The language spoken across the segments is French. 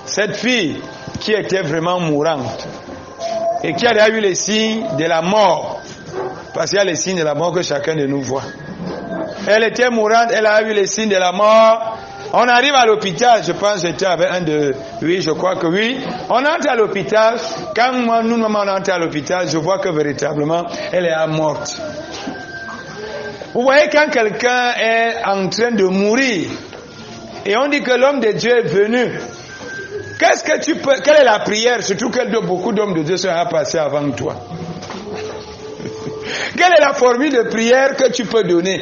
Cette fille qui était vraiment mourante et qui a eu les signes de la mort, parce qu'il y a les signes de la mort que chacun de nous voit. Elle était mourante, elle a eu les signes de la mort. On arrive à l'hôpital, je pense que j'étais avec un de... Oui, je crois que oui. On entre à l'hôpital. Quand nous on entre à l'hôpital, je vois que véritablement, elle est morte. Vous voyez, quand quelqu'un est en train de mourir, et on dit que l'homme de Dieu est venu, qu'est-ce que tu peux... Quelle est la prière? Surtout que beaucoup d'hommes de Dieu sont passés avant toi. Quelle est la formule de prière que tu peux donner?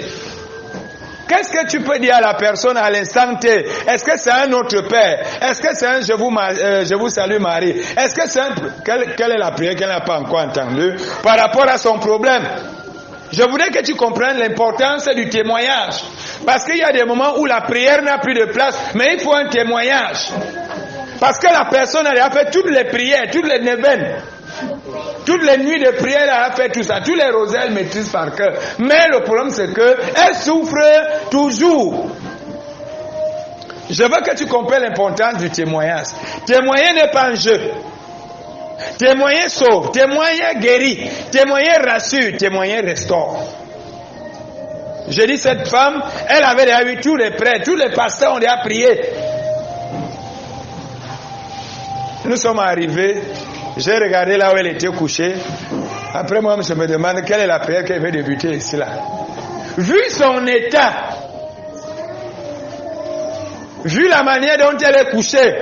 Qu'est-ce que tu peux dire à la personne à l'instant T? Est-ce que c'est un autre Père? Est-ce que c'est un je vous salue Marie? Est-ce que c'est un... Quelle est la prière qu'elle n'a pas encore entendue par rapport à son problème? Je voudrais que tu comprennes l'importance du témoignage. Parce qu'il y a des moments où la prière n'a plus de place, mais il faut un témoignage. Parce que la personne elle a fait toutes les prières, toutes les neuvaines. Toutes les nuits de prière, elle a fait tout ça. Tous les rosaires, elle maîtrise par cœur. Mais le problème, c'est qu'elle souffre toujours. Je veux que tu comprennes l'importance du témoignage. Témoigner n'est pas un jeu. Témoigner sauve. Témoigner guérit. Témoigner rassure. Témoigner restaure. Je dis, cette femme, elle avait déjà eu tous les prêtres, tous les pasteurs ont déjà prié. Nous sommes arrivés. J'ai regardé là où elle était couchée. Après moi, je me demande quelle est la prière qu'elle veut débuter ici là. Vu son état, vu la manière dont elle est couchée,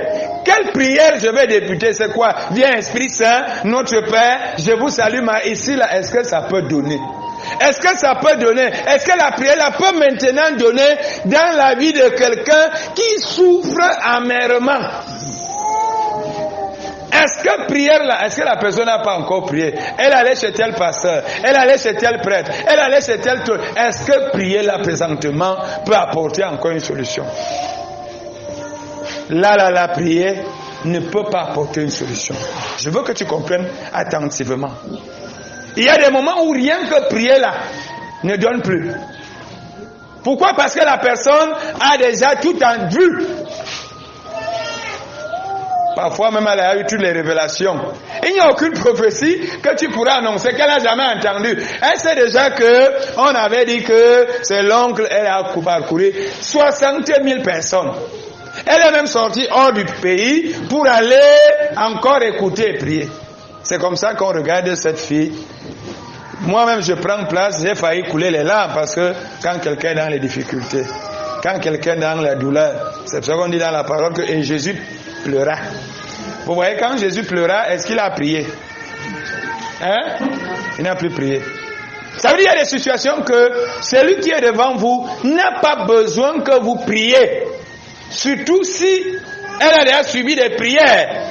quelle prière je vais débuter? C'est quoi? Viens Esprit Saint, notre Père, je vous salue. Mais ici là, est-ce que ça peut donner? Est-ce que ça peut donner? Est-ce que la prière là peut maintenant donner dans la vie de quelqu'un qui souffre amèrement? Est-ce que prière là, est-ce que la personne n'a pas encore prié? Elle allait chez tel pasteur, elle allait chez tel prêtre, elle allait chez tel truc. Est-ce que prier là présentement peut apporter encore une solution? La prière ne peut pas apporter une solution. Je veux que tu comprennes attentivement. Il y a des moments où rien que prier là ne donne plus. Pourquoi? Parce que la personne a déjà tout en vue. Parfois même elle a eu toutes les révélations. Il n'y a aucune prophétie que tu pourras annoncer qu'elle n'a jamais entendue. Elle sait déjà que on avait dit que c'est l'oncle, elle a parcouru 60 000 personnes. Elle est même sortie hors du pays pour aller encore écouter et prier. C'est comme ça qu'on regarde cette fille. Moi-même je prends place, j'ai failli couler les larmes parce que quand quelqu'un est dans les difficultés, quand quelqu'un est dans la douleur, c'est ce qu'on dit dans la parole que et Jésus pleura. Vous voyez, quand Jésus pleura, est-ce qu'il a prié? Hein? Il n'a plus prié. Ça veut dire qu'il y a des situations que celui qui est devant vous n'a pas besoin que vous priez. Surtout si elle a déjà subi des prières.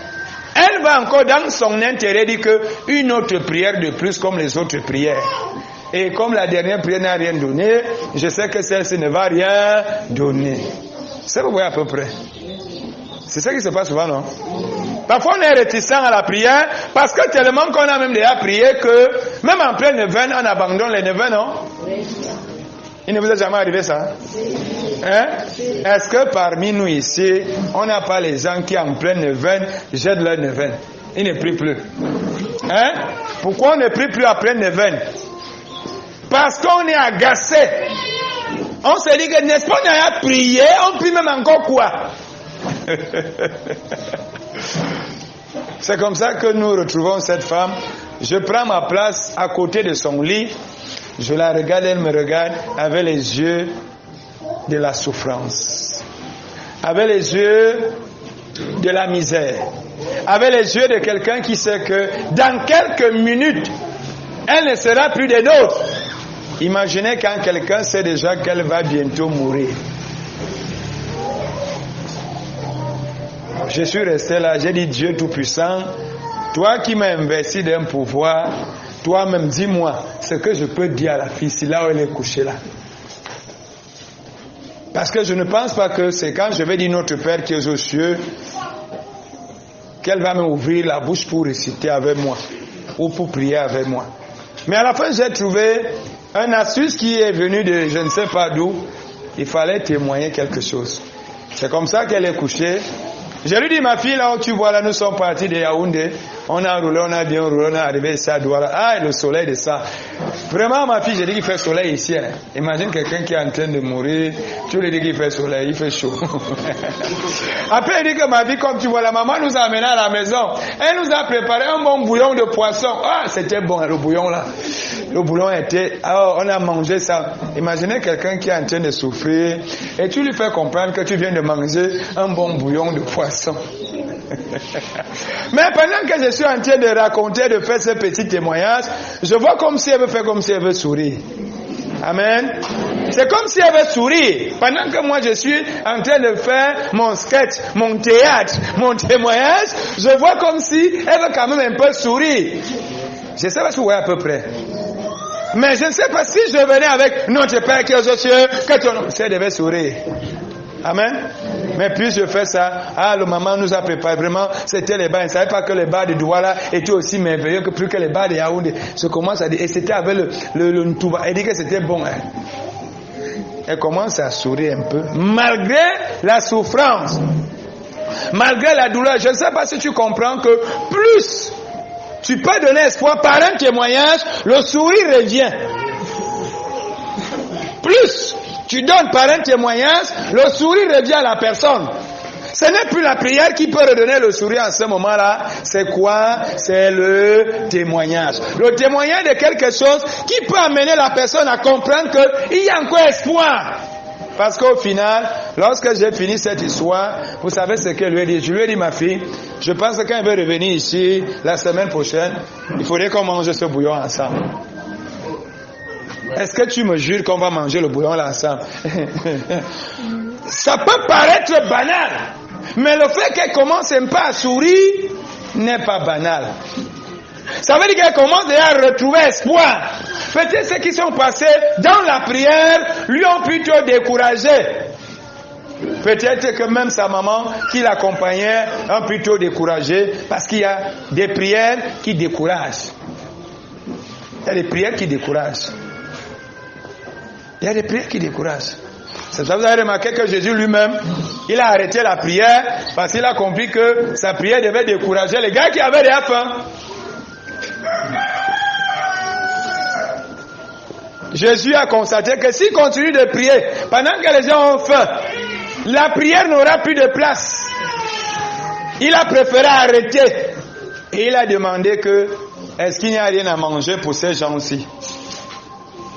Elle va encore dans son intérêt dire qu'une autre prière de plus comme les autres prières. Et comme la dernière prière n'a rien donné, je sais que celle-ci ne va rien donner. Ça vous voyez à peu près. C'est ça qui se passe souvent, non? Parfois on est réticent à la prière parce que tellement qu'on a même déjà prié que même en pleine neuvaine, on abandonne les neuvaines, non? Il ne vous est jamais arrivé ça? Hein? Est-ce que parmi nous ici, on n'a pas les gens qui en pleine neuvaine jettent leur neuvaine? Ils ne prient plus. Hein? Pourquoi on ne prie plus à pleine neuvaine? Parce qu'on est agacé. On se dit que n'est-ce pas on a prié, on prie même encore quoi? C'est comme ça que nous retrouvons cette femme. Je prends ma place à côté de son lit. Je la regarde, elle me regarde avec les yeux de la souffrance, avec les yeux de la misère, avec les yeux de quelqu'un qui sait que dans quelques minutes, elle ne sera plus des nôtres. Imaginez quand quelqu'un sait déjà qu'elle va bientôt mourir. Je suis resté là, j'ai dit Dieu Tout-Puissant, toi qui m'as investi d'un pouvoir, toi-même dis-moi ce que je peux dire à la fille, si là où elle est couchée là. Parce que je ne pense pas que c'est quand je vais dire notre Père qui est aux cieux, qu'elle va m'ouvrir la bouche pour réciter avec moi, ou pour prier avec moi. Mais à la fin j'ai trouvé un astuce qui est venu de je ne sais pas d'où, il fallait témoigner quelque chose. C'est comme ça qu'elle est couchée. Je lui dis, ma fille, là où tu vois, là, nous sommes partis de Yaoundé. On a roulé, on a bien roulé, on est arrivé ici à Douala. Ah, le soleil de ça. Vraiment, ma fille, j'ai dit qu'il fait soleil ici. Hein. Imagine quelqu'un qui est en train de mourir. Tu lui dis qu'il fait soleil, il fait chaud. Après, il dit que ma fille, comme tu vois, la maman nous a amenés à la maison. Elle nous a préparé un bon bouillon de poisson. Ah, c'était bon, le bouillon là. Le bouillon était... Ah, on a mangé ça. Imaginez quelqu'un qui est en train de souffrir et tu lui fais comprendre que tu viens de manger un bon bouillon de poisson. Mais pendant que je suis en train de raconter, de faire ce petit témoignage, je vois comme si elle veut faire comme si elle veut sourire. Amen. C'est comme si elle veut sourire. Pendant que moi je suis en train de faire mon sketch, mon théâtre, mon témoignage, je vois comme si elle veut quand même un peu sourire. Je sais pas si vous voyez à peu près. Mais je ne sais pas si je venais avec notre Père qui est aux cieux, que ton nom, elle devait sourire. Amen. Mais puis je fais ça. Ah, le maman nous a préparé. Vraiment, c'était les bars. Je ne savais pas que les bars de Douala étaient aussi merveilleux que plus que les bars de Yaoundé. Je commence à dire, et c'était avec le Ntouba. Elle dit que c'était bon. Hein. Elle commence à sourire un peu. Malgré la souffrance. Malgré la douleur. Je ne sais pas si tu comprends que plus tu peux donner espoir par un témoignage, le sourire revient. Plus tu donnes par un témoignage, le sourire revient à la personne. Ce n'est plus la prière qui peut redonner le sourire en ce moment-là. C'est quoi? C'est le témoignage. Le témoignage de quelque chose qui peut amener la personne à comprendre qu'il y a encore espoir. Parce qu'au final, lorsque j'ai fini cette histoire, vous savez ce que je lui ai dit? Je lui ai dit, ma fille, je pense que quand elle veut revenir ici la semaine prochaine, il faudrait qu'on mange ce bouillon ensemble. Est-ce que tu me jures qu'on va manger le bouillon là ensemble? Ça peut paraître banal, mais le fait qu'elle commence un peu à sourire n'est pas banal. Ça veut dire qu'elle commence déjà à retrouver espoir. Peut-être ceux qui sont passés dans la prière lui ont plutôt découragé. Peut-être que même sa maman qui l'accompagnait a plutôt découragé parce qu'il y a des prières qui découragent. Il y a des prières qui découragent. Il y a des prières qui découragent. C'est ça que vous avez remarqué que Jésus lui-même, il a arrêté la prière parce qu'il a compris que sa prière devait décourager les gars qui avaient déjà faim. Jésus a constaté que s'il continue de prier pendant que les gens ont faim, la prière n'aura plus de place. Il a préféré arrêter et il a demandé que est-ce qu'il n'y a rien à manger pour ces gens-ci?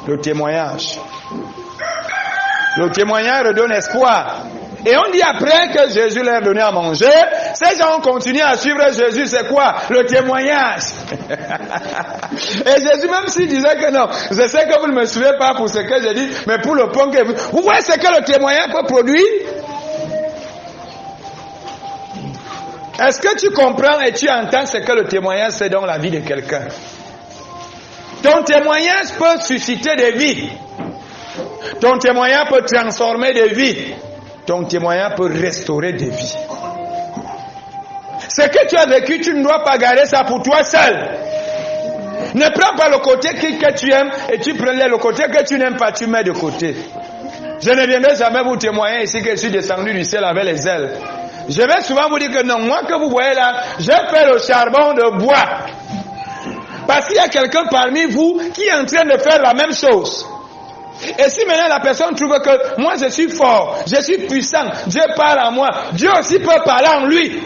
Le témoignage. Le témoignage redonne espoir. Et on dit après que Jésus leur a donné à manger, ces gens ont continué à suivre Jésus. C'est quoi? Le témoignage. Et Jésus, même s'il disait que non, je sais que vous ne me suivez pas pour ce que j'ai dit, mais pour le point que vous voyez ce que le témoignage peut produire? Est-ce que tu comprends et tu entends ce que le témoignage fait dans la vie de quelqu'un? Ton témoignage peut susciter des vies. Ton témoignage peut transformer des vies. Ton témoignage peut restaurer des vies. Ce que tu as vécu, tu ne dois pas garder ça pour toi seul. Ne prends pas le côté que tu aimes et tu prends le côté que tu n'aimes pas, tu mets de côté. Je ne viendrai jamais vous témoigner ici que je suis descendu du ciel avec les ailes. Je vais souvent vous dire que non, moi que vous voyez là, j'ai fait le charbon de bois. Parce qu'il y a quelqu'un parmi vous qui est en train de faire la même chose. Et si maintenant la personne trouve que moi je suis fort, je suis puissant, Dieu parle en moi, Dieu aussi peut parler en lui,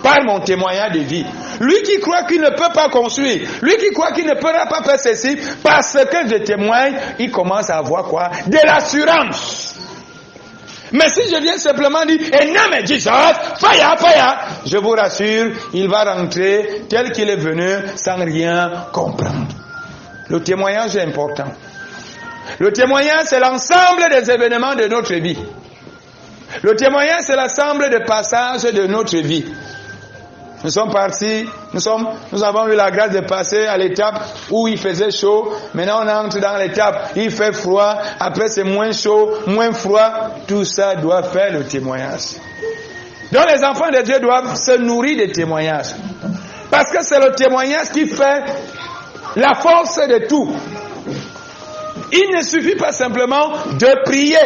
par mon témoignage de vie. Lui qui croit qu'il ne peut pas construire, lui qui croit qu'il ne pourra pas faire ceci, parce que je témoigne, il commence à avoir quoi? De l'assurance. Mais si je viens simplement dire, et non mais Jesus, fire, fire, je vous rassure, il va rentrer tel qu'il est venu sans rien comprendre. Le témoignage est important. Le témoignage, c'est l'ensemble des événements de notre vie. Le témoignage, c'est l'ensemble des passages de notre vie. Nous sommes partis, nous avons eu la grâce de passer à l'étape où il faisait chaud. Maintenant, on entre dans l'étape, il fait froid. Après, c'est moins chaud, moins froid. Tout ça doit faire le témoignage. Donc, les enfants de Dieu doivent se nourrir des témoignages. Parce que c'est le témoignage qui fait la force de tout. Il ne suffit pas simplement de prier,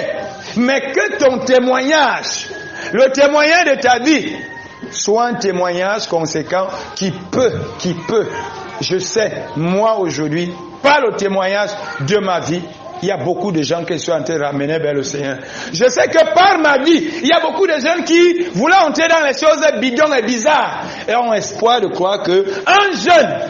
mais que ton témoignage, le témoignage de ta vie, soit un témoignage conséquent qui peut, je sais, moi aujourd'hui, par le témoignage de ma vie, il y a beaucoup de gens qui sont en train de ramener vers le Seigneur. Je sais que par ma vie, il y a beaucoup de jeunes qui voulaient entrer dans les choses bidons et bizarres et ont espoir de croire qu'un jeune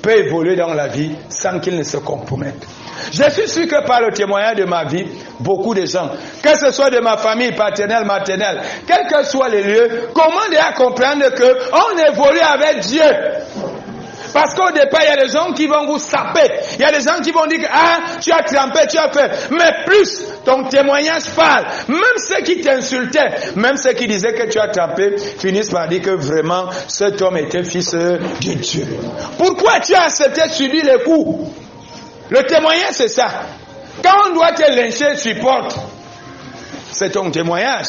peut évoluer dans la vie sans qu'il ne se compromette. Je suis sûr que par le témoignage de ma vie, beaucoup de gens, que ce soit de ma famille paternelle, maternelle, quels que soient les lieux, commandent à comprendre qu'on évolue avec Dieu. Parce qu'au départ, il y a des gens qui vont vous saper. Il y a des gens qui vont dire, tu as trempé, tu as fait. Mais plus ton témoignage parle. Même ceux qui t'insultaient, même ceux qui disaient que tu as trempé, finissent par dire que vraiment, cet homme était fils de Dieu. Pourquoi tu as accepté de subir les coups? Le témoignage, c'est ça. Quand on doit te lyncher, supporte. C'est ton témoignage.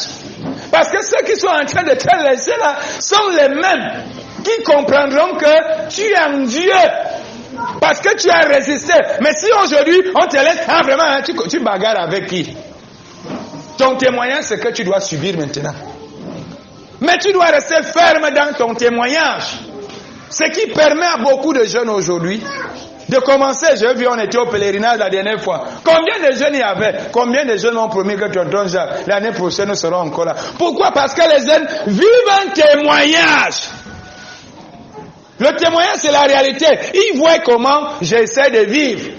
Parce que ceux qui sont en train de te lyncher là, sont les mêmes qui comprendront que tu es un Dieu. Parce que tu as résisté. Mais si aujourd'hui, on te laisse, vraiment, tu bagarres avec qui? Ton témoignage, c'est que tu dois subir maintenant. Mais tu dois rester ferme dans ton témoignage. Ce qui permet à beaucoup de jeunes aujourd'hui de commencer. J'ai vu, on était au pèlerinage la dernière fois. Combien de jeunes il y avait? Combien de jeunes ont promis que tonton Jacques, l'année prochaine, nous serons encore là? Pourquoi? Parce que les jeunes vivent un témoignage. Le témoignage, c'est la réalité. Ils voient comment j'essaie de vivre.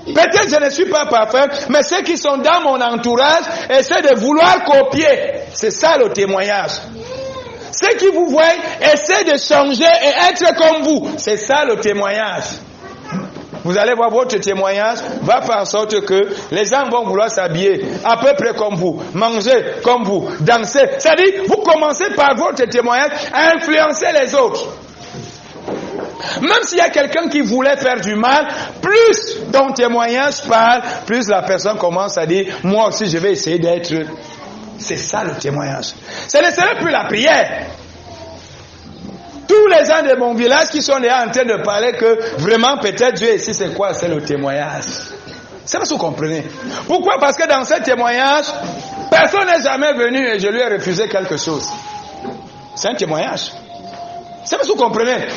Peut-être je ne suis pas parfait, mais ceux qui sont dans mon entourage essaient de vouloir copier. C'est ça le témoignage. Ceux qui vous voient essaient de changer et être comme vous. C'est ça le témoignage. Vous allez voir, votre témoignage va faire en sorte que les gens vont vouloir s'habiller à peu près comme vous, manger comme vous, danser. C'est-à-dire, vous commencez par votre témoignage à influencer les autres. Même s'il y a quelqu'un qui voulait faire du mal, plus ton témoignage parle, plus la personne commence à dire, moi aussi je vais essayer d'être. C'est ça le témoignage. Ce ne serait plus la prière. Tous les gens de mon village qui sont déjà en train de parler que vraiment peut-être Dieu ici c'est quoi? C'est le témoignage. C'est pas ce que vous comprenez. Pourquoi? Parce que dans ce témoignage, personne n'est jamais venu et je lui ai refusé quelque chose. C'est un témoignage. C'est pas ce que vous comprenez.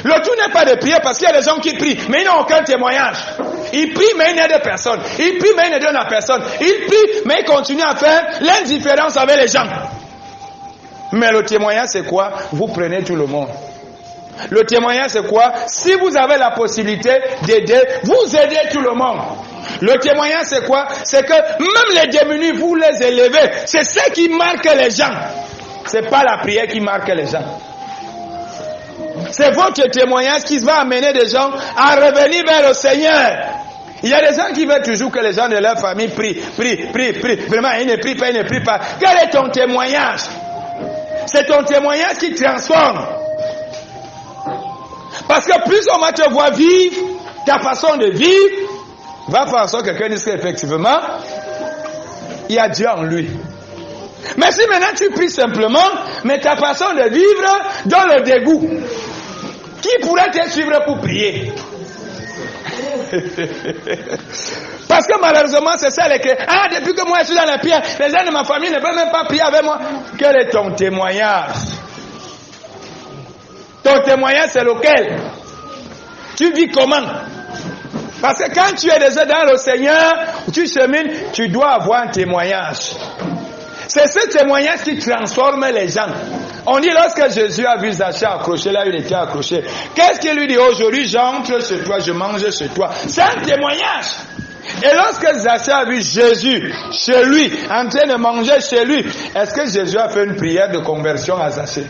Le tout n'est pas de prier parce qu'il y a des gens qui prient, mais ils n'ont aucun témoignage. Ils prient, mais ils n'aident personne. Ils prient, mais ils ne donnent à personne. Ils prient, mais ils continuent à faire l'indifférence avec les gens. Mais le témoignage, c'est quoi? Vous prenez tout le monde. Le témoignage, c'est quoi? Si vous avez la possibilité d'aider, vous aidez tout le monde. Le témoignage, c'est quoi? C'est que même les démunis, vous les élevez. C'est ce qui marque les gens. C'est pas la prière qui marque les gens. C'est votre témoignage qui va amener des gens à revenir vers le Seigneur. Il y a des gens qui veulent toujours que les gens de leur famille prient. Vraiment, ils ne prient pas. Quel est ton témoignage? C'est ton témoignage qui transforme. Parce que plus on va te voir vivre, ta façon de vivre va faire en sorte que quelqu'un dise qu'effectivement, il y a Dieu en lui. Mais si maintenant tu pries simplement, mais ta façon de vivre dans le dégoût, qui pourrait te suivre pour prier? Parce que malheureusement c'est ça les clés. Depuis que moi je suis dans la prière, les gens de ma famille ne veulent même pas prier avec moi. Quel est ton témoignage? Ton témoignage c'est lequel? Tu vis comment? Parce que quand tu es déjà dans le Seigneur, tu chemines, tu dois avoir un témoignage. C'est ce témoignage qui transforme les gens. On dit lorsque Jésus a vu Zaché accroché, là il était accroché. Qu'est-ce qu'il lui dit? Aujourd'hui j'entre chez toi, je mange chez toi. C'est un témoignage. Et lorsque Zaché a vu Jésus chez lui, en train de manger chez lui, est-ce que Jésus a fait une prière de conversion à Zaché?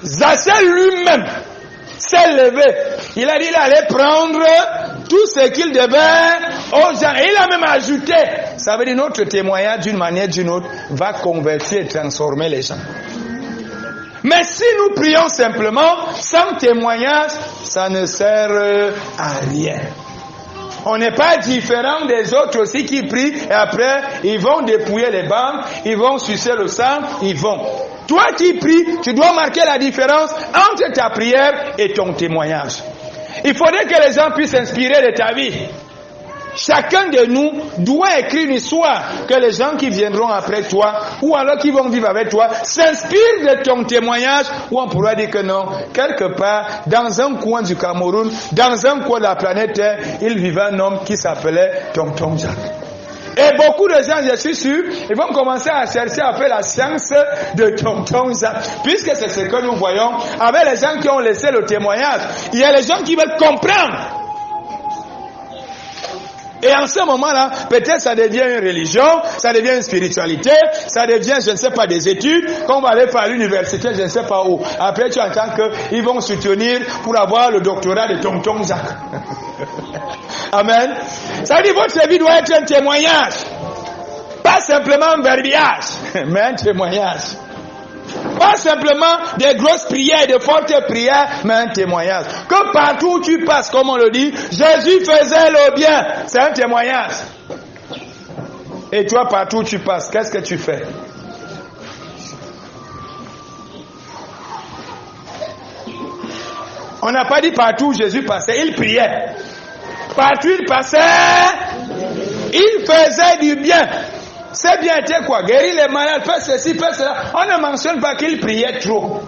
Zaché lui-même s'est levé. Il a dit qu'il allait prendre tout ce qu'il devait aux gens. Et il a même ajouté. Ça veut dire notre témoignage d'une manière ou d'une autre va convertir et transformer les gens. Mais si nous prions simplement, sans témoignage, ça ne sert à rien. On n'est pas différent des autres aussi qui prient et après ils vont dépouiller les bancs, ils vont sucer le sang, ils vont. Toi qui pries, tu dois marquer la différence entre ta prière et ton témoignage. Il faudrait que les gens puissent s'inspirer de ta vie. Chacun de nous doit écrire une histoire que les gens qui viendront après toi ou alors qui vont vivre avec toi s'inspirent de ton témoignage, ou on pourra dire que non, quelque part dans un coin du Cameroun, dans un coin de la planète Terre, il vivait un homme qui s'appelait Tonton Jacques. Et beaucoup de gens, je suis sûr, ils vont commencer à chercher à faire la science de Tonton Jacques, puisque c'est ce que nous voyons avec les gens qui ont laissé le témoignage. Il y a les gens qui veulent comprendre. Et en ce moment-là, peut-être ça devient une religion, ça devient une spiritualité, ça devient, je ne sais pas, des études, qu'on va aller faire à l'université, je ne sais pas où. Après, tu entends qu'ils vont soutenir pour avoir le doctorat de Tonton Jacques. Amen. Ça veut dire que votre vie doit être un témoignage. Pas simplement un verbiage, mais un témoignage. Pas simplement des grosses prières, des fortes prières, mais un témoignage. Que partout où tu passes, comme on le dit, Jésus faisait le bien. C'est un témoignage. Et toi, partout où tu passes, qu'est-ce que tu fais? On n'a pas dit partout où Jésus passait, il priait. Partout où il passait, il faisait du bien. C'est bien été quoi? Guérir les malades, faire ceci, faire cela. On ne mentionne pas qu'il priait trop.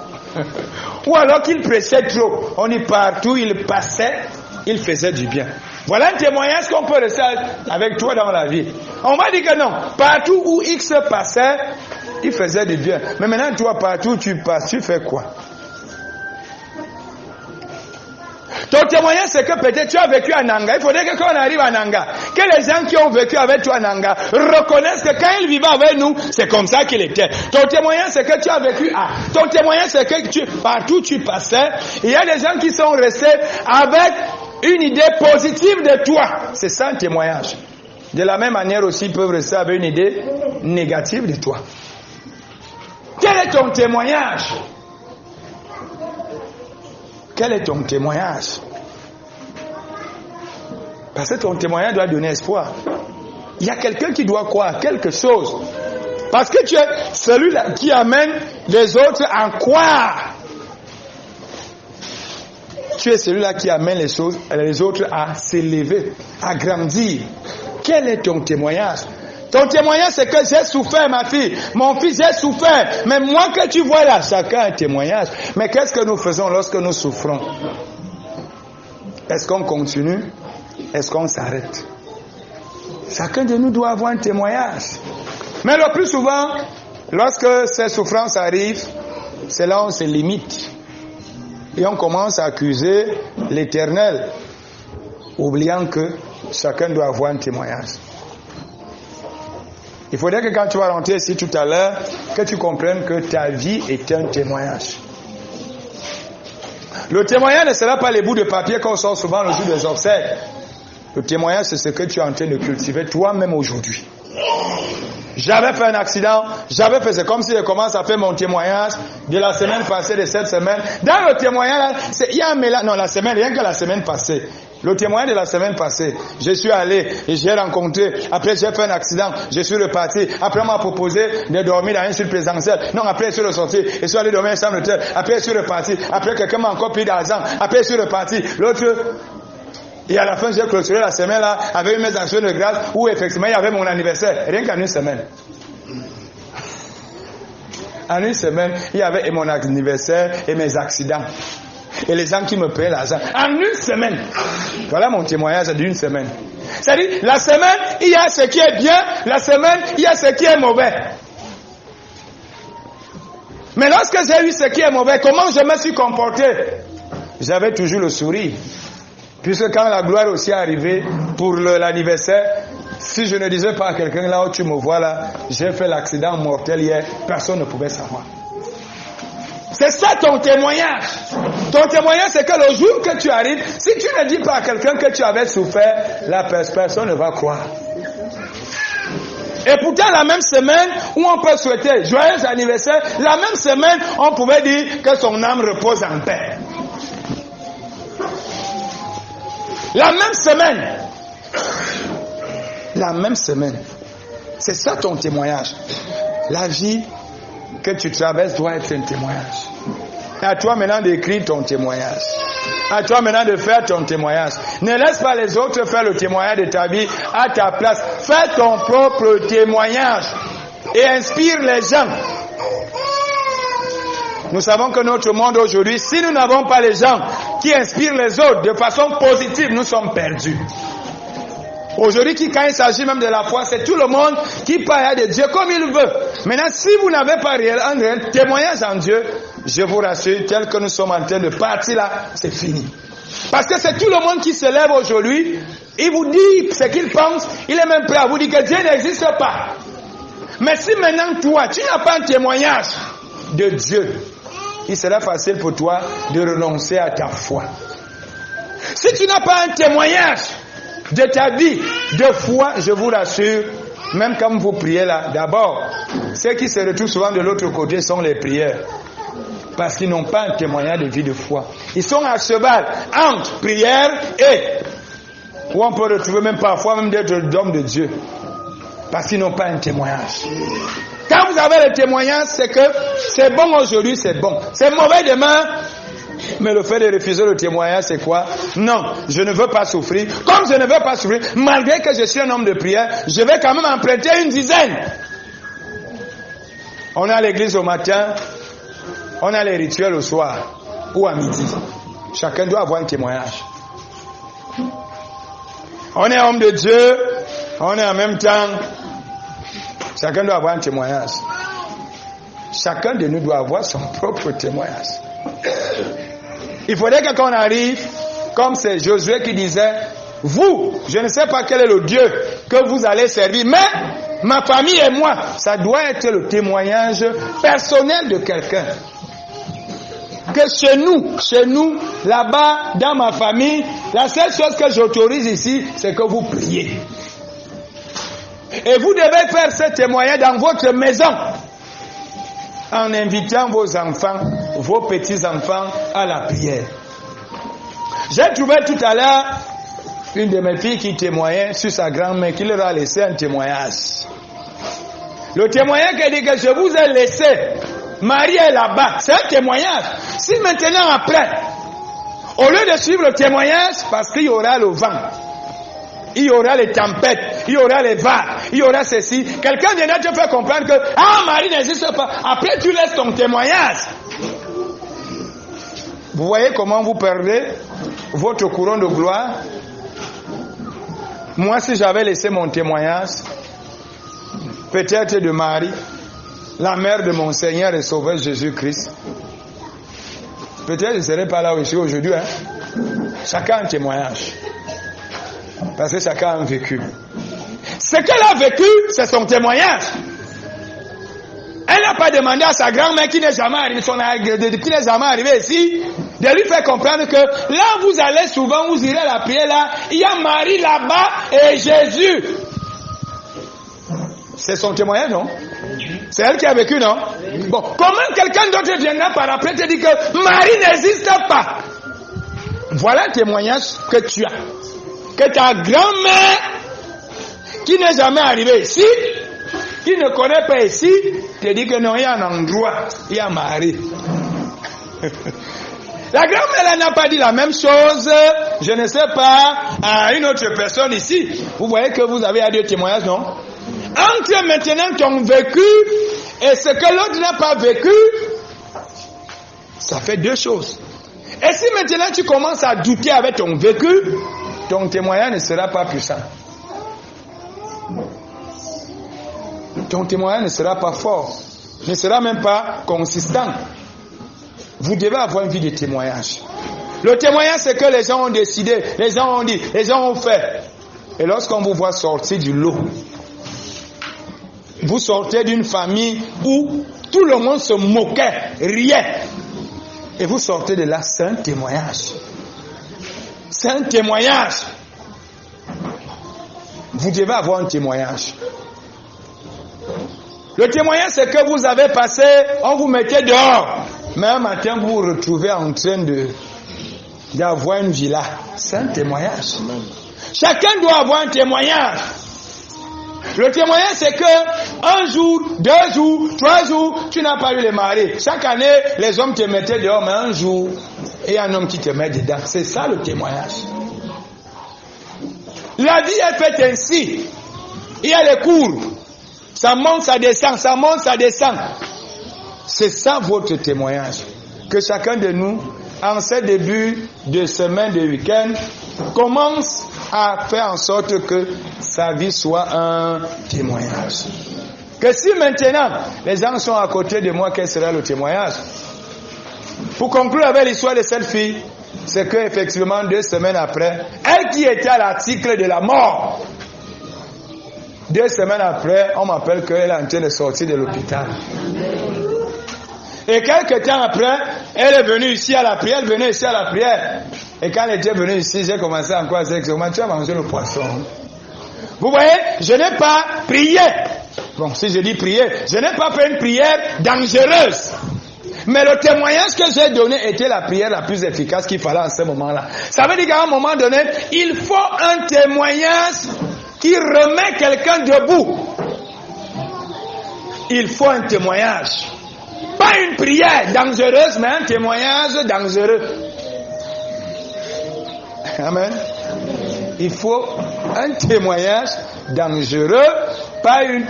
Ou alors qu'il prêchait trop. On dit partout il passait, il faisait du bien. Voilà un témoignage qu'on peut rester avec toi dans la vie. On va dire que non. Partout où X passait, il faisait du bien. Mais maintenant, toi, partout où tu passes, tu fais quoi? Ton témoignage, c'est que peut-être tu as vécu à Nanga. Il faudrait que quand on arrive à Nanga, que les gens qui ont vécu avec toi à Nanga reconnaissent que quand ils vivaient avec nous, c'est comme ça qu'il était. Ton témoignage, c'est que tu as vécu à. Ton témoignage, c'est que partout où tu passais, il y a des gens qui sont restés avec une idée positive de toi. C'est ça un témoignage. De la même manière aussi, ils peuvent rester avec une idée négative de toi. Quel est ton témoignage? Quel est ton témoignage? Parce que ton témoignage doit donner espoir. Il y a quelqu'un qui doit croire quelque chose. Parce que tu es celui-là qui amène les autres à croire. Tu es celui-là qui amène les autres à s'élever, à grandir. Quel est ton témoignage? Ton témoignage, c'est que j'ai souffert, ma fille. Mon fils, j'ai souffert. Mais moi que tu vois là, chacun a un témoignage. Mais qu'est-ce que nous faisons lorsque nous souffrons? Est-ce qu'on continue? Est-ce qu'on s'arrête? Chacun de nous doit avoir un témoignage. Mais le plus souvent, lorsque ces souffrances arrivent, c'est là où on se limite. Et on commence à accuser l'Éternel, oubliant que chacun doit avoir un témoignage. Il faudrait que quand tu vas rentrer ici tout à l'heure, que tu comprennes que ta vie est un témoignage. Le témoignage ne sera pas les bouts de papier qu'on sort souvent le jour des obsèques. Le témoignage, c'est ce que tu es en train de cultiver toi-même aujourd'hui. J'avais fait un accident, c'est comme si je commence à faire mon témoignage de la semaine passée, de cette semaine. Dans le témoignage, il y a un mélange, non, la semaine, rien que la semaine passée. Le témoignage de la semaine passée, je suis allé et j'ai rencontré, après j'ai fait un accident, je suis reparti, après on m'a proposé de dormir dans une suite présidentielle, non, après je suis ressorti, je suis allé dormir dans une chambre d'hôtel, après je suis reparti, après quelqu'un m'a encore pris d'argent, après je suis reparti, l'autre, et à la fin j'ai clôturé la semaine là, avec mes actions de grâce, où effectivement il y avait mon anniversaire, rien qu'en une semaine. En une semaine, il y avait mon anniversaire et mes accidents. Et les gens qui me paient l'argent. En une semaine. Voilà mon témoignage d'une semaine. C'est-à-dire, la semaine, il y a ce qui est bien. La semaine, il y a ce qui est mauvais. Mais lorsque j'ai eu ce qui est mauvais, comment je me suis comporté? J'avais toujours le sourire. Puisque quand la gloire aussi est arrivée pour l'anniversaire, si je ne disais pas à quelqu'un là où tu me vois là, j'ai fait l'accident mortel hier, personne ne pouvait savoir. C'est ça ton témoignage. Ton témoignage, c'est que le jour que tu arrives, si tu ne dis pas à quelqu'un que tu avais souffert, la personne ne va croire. Et pourtant, la même semaine où on peut souhaiter joyeux anniversaire, la même semaine, on pouvait dire que son âme repose en paix. La même semaine. La même semaine. C'est ça ton témoignage. La vie que tu traverses doit être un témoignage. À toi maintenant d'écrire ton témoignage. À toi maintenant de faire ton témoignage. Ne laisse pas les autres faire le témoignage de ta vie à ta place. Fais ton propre témoignage et inspire les gens. Nous savons que notre monde aujourd'hui, si nous n'avons pas les gens qui inspirent les autres de façon positive, nous sommes perdus. Aujourd'hui, quand il s'agit même de la foi, c'est tout le monde qui parle de Dieu comme il veut. Maintenant, si vous n'avez pas un réel témoignage en Dieu, je vous rassure, tel que nous sommes en train de partir là, c'est fini. Parce que c'est tout le monde qui se lève aujourd'hui, il vous dit ce qu'il pense, il est même prêt à vous dire que Dieu n'existe pas. Mais si maintenant toi, tu n'as pas un témoignage de Dieu, il sera facile pour toi de renoncer à ta foi. Si tu n'as pas un témoignage de ta vie de foi, je vous rassure, même quand vous priez là, d'abord, ceux qui se retrouvent souvent de l'autre côté sont les prières. Parce qu'ils n'ont pas un témoignage de vie de foi. Ils sont à cheval entre prière et, où on peut retrouver même parfois même d'être d'hommes de Dieu. Parce qu'ils n'ont pas un témoignage. Quand vous avez le témoignage, c'est que c'est bon aujourd'hui, c'est bon. C'est mauvais demain. Mais le fait de refuser le témoignage, c'est quoi? Non, je ne veux pas souffrir. Comme je ne veux pas souffrir, malgré que je suis un homme de prière, je vais quand même emprunter une dizaine. On est à l'église au matin, on a les rituels au soir ou à midi. Chacun doit avoir un témoignage. On est homme de Dieu, on est en même temps, chacun doit avoir un témoignage. Chacun de nous doit avoir son propre témoignage. Il faudrait que quand on arrive, comme c'est Josué qui disait, vous, je ne sais pas quel est le Dieu que vous allez servir, mais ma famille et moi, ça doit être le témoignage personnel de quelqu'un. Que chez nous, là-bas, dans ma famille, la seule chose que j'autorise ici, c'est que vous priez. Et vous devez faire ce témoignage dans votre maison, en invitant vos enfants, vos petits-enfants à la prière. J'ai trouvé tout à l'heure une de mes filles qui témoignait sur sa grand-mère, qui leur a laissé un témoignage. Le témoignage qu'elle dit que je vous ai laissé, Marie est là-bas, c'est un témoignage. Si maintenant après, au lieu de suivre le témoignage, parce qu'il y aura le vent, il y aura les tempêtes, il y aura les vagues, il y aura ceci. Quelqu'un viendra te faire comprendre que Marie n'existe pas. Après, tu laisses ton témoignage. Vous voyez comment vous perdez votre couronne de gloire? Moi, si j'avais laissé mon témoignage, peut-être de Marie, la mère de mon Seigneur et Sauveur Jésus-Christ, peut-être je ne serais pas là où je suis aujourd'hui. Chacun a un témoignage. Parce que chacun a un vécu. Ce qu'elle a vécu, c'est son témoignage. Elle n'a pas demandé à sa grand-mère qui n'est jamais arrivée ici, de lui faire comprendre que là vous allez souvent, vous irez à la prière là, il y a Marie là-bas et Jésus. C'est son témoignage, non? C'est elle qui a vécu, non? Bon, comment quelqu'un d'autre viendra par après te dire que Marie n'existe pas? Voilà un témoignage que tu as. Que ta grand-mère, qui n'est jamais arrivée ici, qui ne connaît pas ici, te dit que non, il y a un endroit, il y a Marie. La grand-mère, elle n'a pas dit la même chose, je ne sais pas, à une autre personne ici. Vous voyez que vous avez à deux témoignages, non? Entre maintenant ton vécu et ce que l'autre n'a pas vécu, ça fait deux choses. Et si maintenant tu commences à douter avec ton vécu, ton témoignage ne sera pas puissant. Ton témoignage ne sera pas fort, ne sera même pas consistant. Vous devez avoir une vie de témoignage. Le témoignage, c'est que les gens ont décidé, les gens ont dit, les gens ont fait. Et lorsqu'on vous voit sortir du lot, vous sortez d'une famille où tout le monde se moquait, riait. Et vous sortez de là, c'est un témoignage. C'est un témoignage. Vous devez avoir un témoignage. Le témoignage, c'est que vous avez passé, on vous mettait dehors. Mais un matin, vous vous retrouvez en train d'avoir une villa. C'est un témoignage. Chacun doit avoir un témoignage. Le témoignage, c'est que un jour, 2 jours, 3 jours, tu n'as pas eu les maris. Chaque année, les hommes te mettaient dehors, mais un jour, et il y a un homme qui te met dedans. C'est ça le témoignage. La vie est faite ainsi. Il y a les cours. Ça monte, ça descend, ça monte, ça descend. C'est ça votre témoignage. Que chacun de nous, en ce début de semaine, de week-end, commence à faire en sorte que sa vie soit un témoignage. Que si maintenant, les gens sont à côté de moi, quel sera le témoignage? Pour conclure avec l'histoire de cette fille, c'est que effectivement 2 semaines après, elle qui était à l'article de la mort, 2 semaines après, on m'appelle qu'elle est en train de sortir de l'hôpital. Et quelques temps après, elle est venue ici à la prière, elle venait ici à la prière. Et quand elle était venue ici, j'ai commencé encore à dire, comment tu as mangé le poisson? Vous voyez, je n'ai pas prié. Bon, si je dis prier, je n'ai pas fait une prière dangereuse. Mais le témoignage que j'ai donné était la prière la plus efficace qu'il fallait en ce moment-là. Ça veut dire qu'à un moment donné, il faut un témoignage qui remet quelqu'un debout. Il faut un témoignage. Pas une prière dangereuse, mais un témoignage dangereux. Amen. Il faut un témoignage dangereux, pas une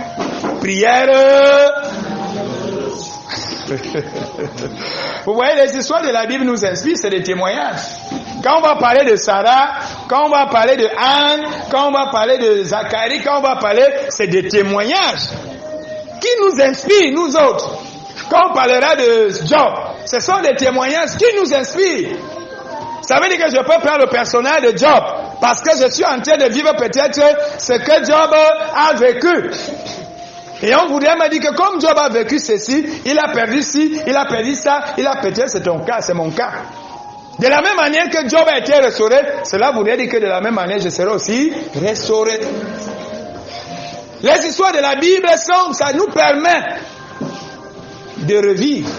prière. Vous voyez, les histoires de la Bible nous inspirent, c'est des témoignages. Quand on va parler de Sarah, quand on va parler de Anne, quand on va parler de Zacharie, quand on va parler, c'est des témoignages qui nous inspirent, nous autres. Quand on parlera de Job, ce sont des témoignages qui nous inspirent. Ça veut dire que je peux prendre le personnage de Job parce que je suis en train de vivre peut-être ce que Job a vécu. Et on voudrait me dire que comme Job a vécu ceci, il a perdu ci, il a perdu ça, il a peut-être, c'est ton cas, c'est mon cas. De la même manière que Job a été restauré, cela voudrait dire que de la même manière, je serai aussi restauré. Les histoires de la Bible sont, ça nous permet de revivre.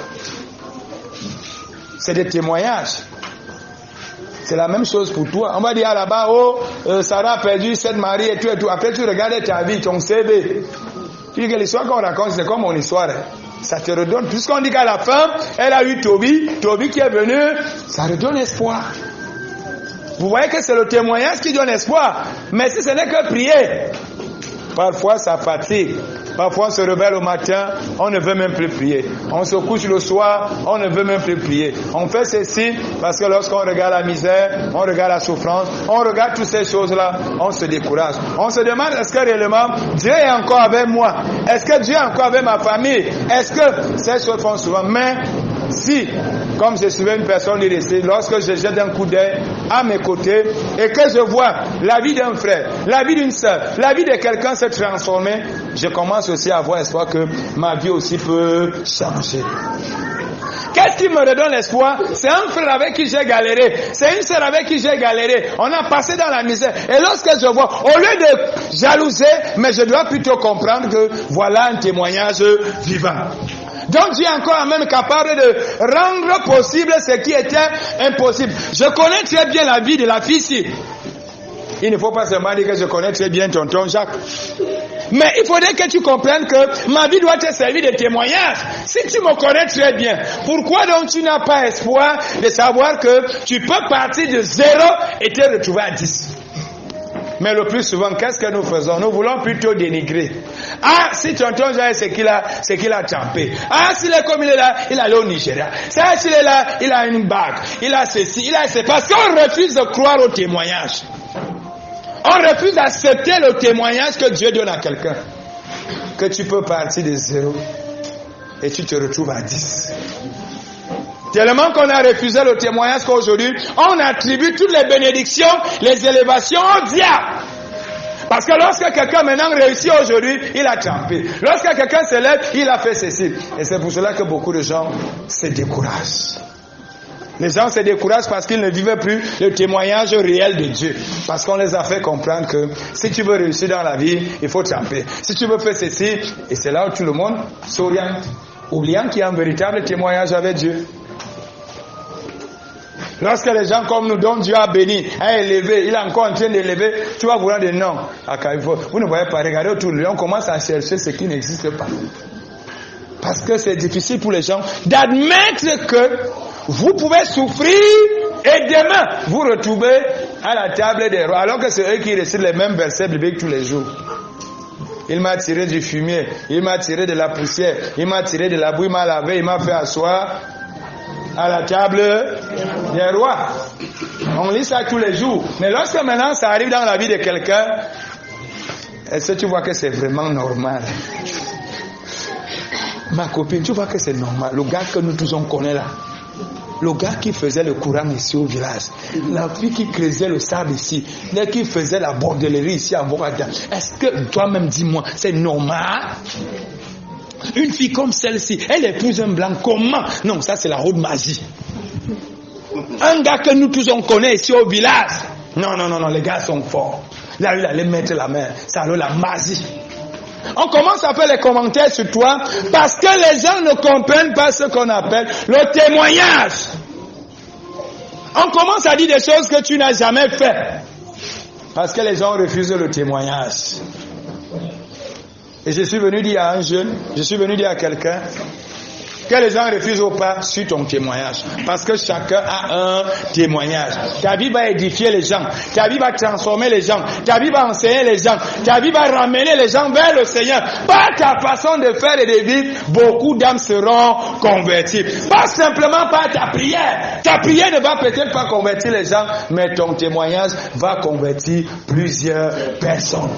C'est des témoignages. C'est la même chose pour toi. On va dire là-bas, Sarah a perdu cette mari et tout et tout. Après, tu regardes ta vie, ton CV. Tu dis que l'histoire qu'on raconte, c'est comme mon histoire. Ça te redonne. Puisqu'on dit qu'à la fin, elle a eu Toby qui est venu, ça redonne espoir. Vous voyez que c'est le témoignage qui donne espoir. Mais si ce n'est que prier, parfois ça fatigue. Parfois on se réveille au matin, on ne veut même plus prier. On se couche le soir, on ne veut même plus prier. On fait ceci parce que lorsqu'on regarde la misère, on regarde la souffrance, on regarde toutes ces choses-là, on se décourage. On se demande, est-ce que réellement Dieu est encore avec moi? Est-ce que Dieu est encore avec ma famille? Est-ce que ces choses font souvent? Mais si, comme je suis une personne ici, lorsque je jette un coup d'œil à mes côtés et que je vois la vie d'un frère, la vie d'une sœur, la vie de quelqu'un se transformer, je commence aussi à avoir espoir que ma vie aussi peut changer. Qu'est-ce qui me redonne l'espoir? C'est un frère avec qui j'ai galéré. C'est une sœur avec qui j'ai galéré. On a passé dans la misère. Et lorsque je vois, au lieu de jalouser, mais je dois plutôt comprendre que voilà un témoignage vivant. Donc Dieu est encore même capable de rendre possible ce qui était impossible. Je connais très bien la vie de la fille ici. Il ne faut pas seulement dire que je connais très bien tonton Jacques. Mais il faudrait que tu comprennes que ma vie doit te servir de témoignage. Si tu me connais très bien, pourquoi donc tu n'as pas espoir de savoir que tu peux partir de 0 et te retrouver à 10? Mais le plus souvent, qu'est-ce que nous faisons? Nous voulons plutôt dénigrer. Ah, si tonton Jacques, c'est qu'il a trempé. Ah, s'il est comme il est là, il est allé au Nigeria. Ça, s'il est là, il a une bague. Il a ceci, il a ceci. Parce qu'on refuse de croire au témoignage. On refuse d'accepter le témoignage que Dieu donne à quelqu'un. Que tu peux partir de 0 et tu te retrouves à 10. Tellement qu'on a refusé le témoignage qu'aujourd'hui, on attribue toutes les bénédictions, les élévations au diable. Parce que lorsque quelqu'un maintenant réussit aujourd'hui, il a trempé. Lorsque quelqu'un se lève, il a fait ceci. Et c'est pour cela que beaucoup de gens se découragent. Les gens se découragent parce qu'ils ne vivent plus le témoignage réel de Dieu. Parce qu'on les a fait comprendre que si tu veux réussir dans la vie, il faut tremper. Si tu veux faire ceci, et c'est là où tout le monde s'oriente, oubliant qu'il y a un véritable témoignage avec Dieu. Lorsque les gens comme nous, dont Dieu a béni, a élevé, il est encore en train d'élever, tu vas vouloir des noms. Vous ne voyez pas, regardez autour de lui, on commence à chercher ce qui n'existe pas. Parce que c'est difficile pour les gens d'admettre que vous pouvez souffrir et demain vous retrouver à la table des rois, alors que c'est eux qui récitent les mêmes versets bibliques tous les jours. Il m'a tiré du fumier, il m'a tiré de la poussière, il m'a tiré de la boue, il m'a lavé, il m'a fait asseoir à la table des rois. On lit ça tous les jours. Mais lorsque maintenant ça arrive dans la vie de quelqu'un, est-ce que tu vois que c'est vraiment normal? Ma copine, tu vois que c'est normal. Le gars que nous tous on connaît là, le gars qui faisait le courant ici au village, la fille qui creusait le sable ici, la qui faisait la bordellerie ici à Bogota, est-ce que toi-même dis-moi, c'est normal? Une fille comme celle-ci, elle épouse un blanc, comment? Non, ça c'est la haute magie. Un gars que nous tous on connaît ici au village, non, les gars sont forts. Là, il allait mettre la main, c'est alors la magie. On commence à faire les commentaires sur toi parce que les gens ne comprennent pas ce qu'on appelle le témoignage. On commence à dire des choses que tu n'as jamais fait parce que les gens refusent le témoignage. Et je suis venu dire à un jeune, je suis venu dire à quelqu'un que les gens refusent ou pas sur ton témoignage. Parce que chacun a un témoignage. Ta vie va édifier les gens. Ta vie va transformer les gens. Ta vie va enseigner les gens. Ta vie va ramener les gens vers le Seigneur. Par ta façon de faire et de vivre, beaucoup d'âmes seront converties. Pas simplement par ta prière. Ta prière ne va peut-être pas convertir les gens, mais ton témoignage va convertir plusieurs personnes.